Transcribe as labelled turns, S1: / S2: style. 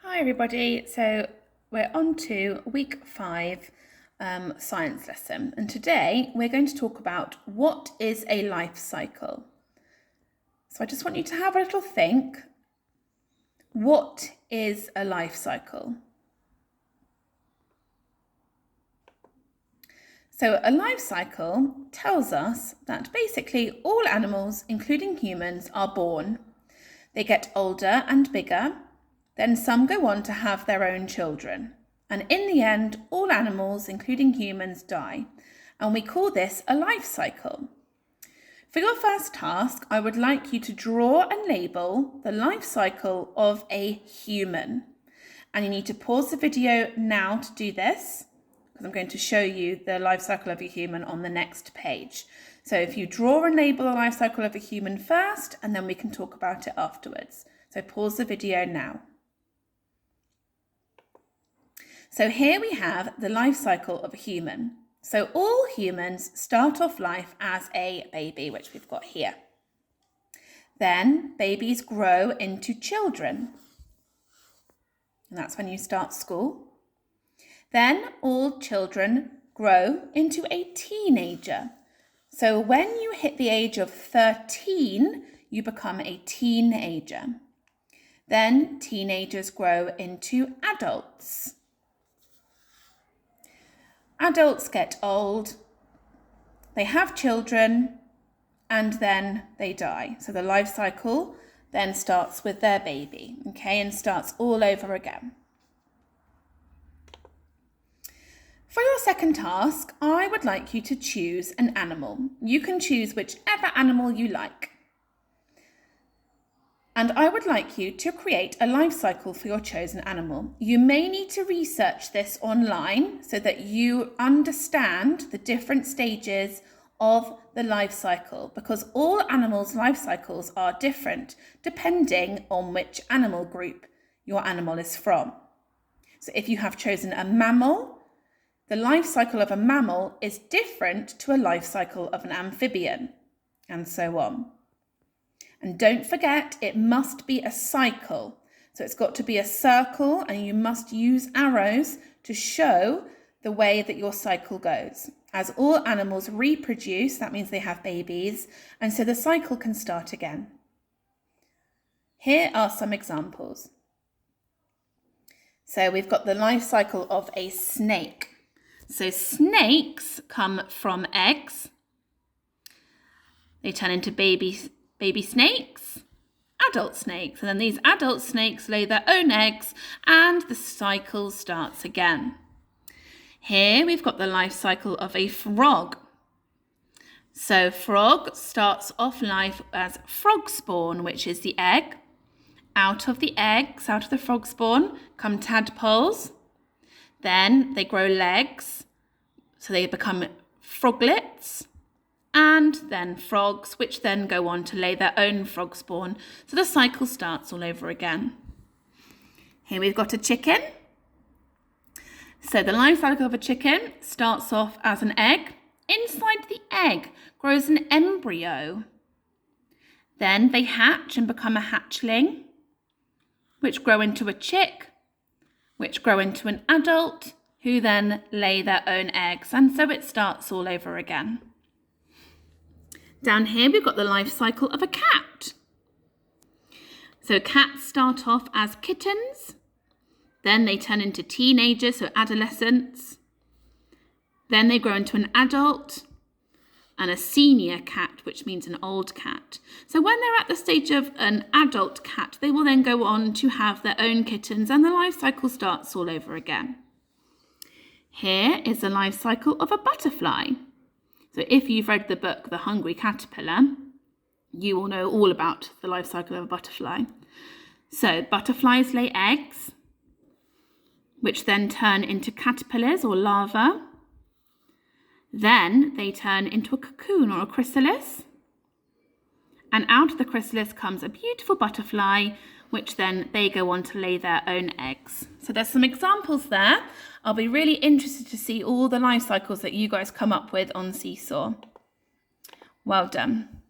S1: Hi everybody, so we're on to week 5 science lesson, and today we're going to talk about what is a life cycle. So I just want you to have a little think. What is a life cycle? So a life cycle tells us that basically all animals, including humans, are born. They get older and bigger. Then some go on to have their own children. And in the end, all animals, including humans, die. And we call this a life cycle. For your first task, I would like you to draw and label the life cycle of a human. And you need to pause the video now to do this, because I'm going to show you the life cycle of a human on the next page. So if you draw and label the life cycle of a human first, and then we can talk about it afterwards. So pause the video now. So here we have the life cycle of a human. So all humans start off life as a baby, which we've got here. Then babies grow into children. And that's when you start school. Then all children grow into a teenager. So when you hit the age of 13, you become a teenager. Then teenagers grow into adults. Adults get old, they have children, and then they die. So the life cycle then starts with their baby, okay, and starts all over again. For your second task, I would like you to choose an animal. You can choose whichever animal you like. And I would like you to create a life cycle for your chosen animal. You may need to research this online so that you understand the different stages of the life cycle, because all animals' life cycles are different depending on which animal group your animal is from. So if you have chosen a mammal, the life cycle of a mammal is different to a life cycle of an amphibian, and so on. And don't forget, it must be a cycle. So it's got to be a circle, and you must use arrows to show the way that your cycle goes. As all animals reproduce, that means they have babies, and so the cycle can start again. Here are some examples. So we've got the life cycle of a snake. So snakes come from eggs. They turn into baby snakes, adult snakes, and then these adult snakes lay their own eggs and the cycle starts again. Here we've got the life cycle of a frog. So frog starts off life as frog spawn, which is the egg. Out of the eggs, out of the frog spawn, come tadpoles. Then they grow legs, so they become froglets. And then frogs, which then go on to lay their own frog spawn. So the cycle starts all over again. Here we've got a chicken. So the life cycle of a chicken starts off as an egg. Inside the egg grows an embryo. Then they hatch and become a hatchling, which grow into a chick, which grow into an adult, who then lay their own eggs. And so it starts all over again. Down here, we've got the life cycle of a cat. So cats start off as kittens. Then they turn into teenagers, so adolescents. Then they grow into an adult and a senior cat, which means an old cat. So when they're at the stage of an adult cat, they will then go on to have their own kittens, and the life cycle starts all over again. Here is the life cycle of a butterfly. So if you've read the book, The Hungry Caterpillar, you will know all about the life cycle of a butterfly. So butterflies lay eggs, which then turn into caterpillars or larvae. Then they turn into a cocoon or a chrysalis. And out of the chrysalis comes a beautiful butterfly, which then they go on to lay their own eggs. So there's some examples there. I'll be really interested to see all the life cycles that you guys come up with on Seesaw. Well done.